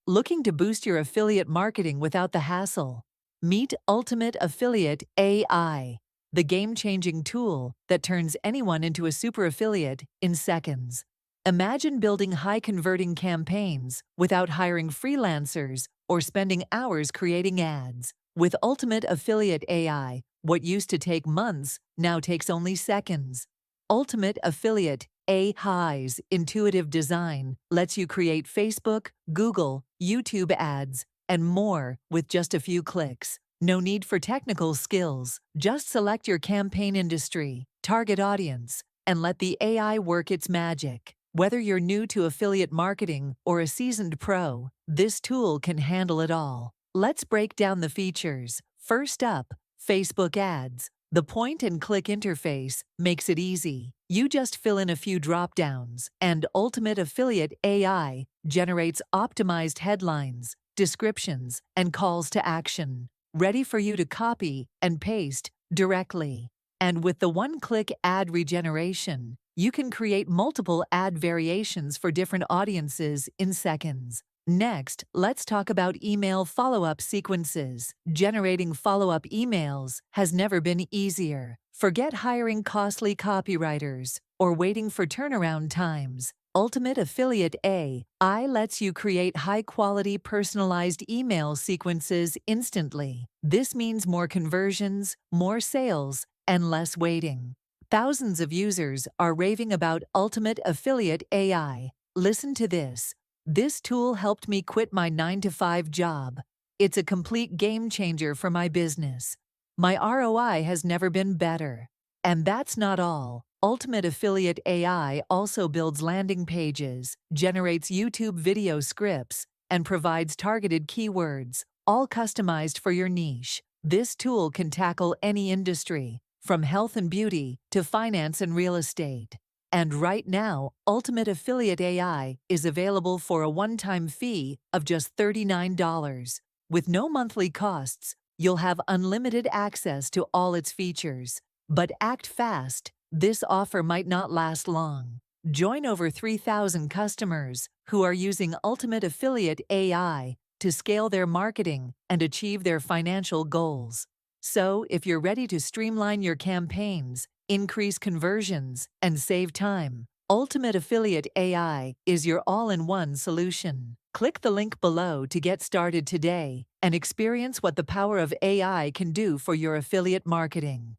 Looking to boost your affiliate marketing without the hassle? Meet Ultimate Affiliate AI, the game-changing tool that turns anyone into a super affiliate in seconds. Imagine building high-converting campaigns without hiring freelancers or spending hours creating ads. With Ultimate Affiliate AI, what used to take months now takes only seconds. Ultimate Affiliate AI's intuitive design lets you create Facebook, Google, YouTube ads, and more with just a few clicks. No need for technical skills. Just select your campaign industry, target audience, and let the AI work its magic. Whether you're new to affiliate marketing or a seasoned pro, this tool can handle it all. Let's break down the features. First up, Facebook ads. The point-and-click interface makes it easy. You just fill in a few drop-downs, and Ultimate Affiliate AI generates optimized headlines, descriptions, and calls to action, ready for you to copy and paste directly. And with the one-click ad regeneration, you can create multiple ad variations for different audiences in seconds. Next, let's talk about email follow-up sequences. Generating follow-up emails has never been easier. Forget hiring costly copywriters or waiting for turnaround times. Ultimate Affiliate AI lets you create high-quality personalized email sequences instantly. This means more conversions, more sales, and less waiting. Thousands of users are raving about Ultimate Affiliate AI. Listen to this. This tool helped me quit my 9-to-5 job. It's a complete game changer for my business. My ROI has never been better. And that's not all. Ultimate Affiliate AI also builds landing pages, generates YouTube video scripts, and provides targeted keywords, all customized for your niche. This tool can tackle any industry, from health and beauty to finance and real estate. And right now, Ultimate Affiliate AI is available for a one-time fee of just $39. With no monthly costs, you'll have unlimited access to all its features. But act fast. This offer might not last long. Join over 3,000 customers who are using Ultimate Affiliate AI to scale their marketing and achieve their financial goals. So, if you're ready to streamline your campaigns, increase conversions, and save time, Ultimate Affiliate AI is your all-in-one solution. Click the link below to get started today and experience what the power of AI can do for your affiliate marketing.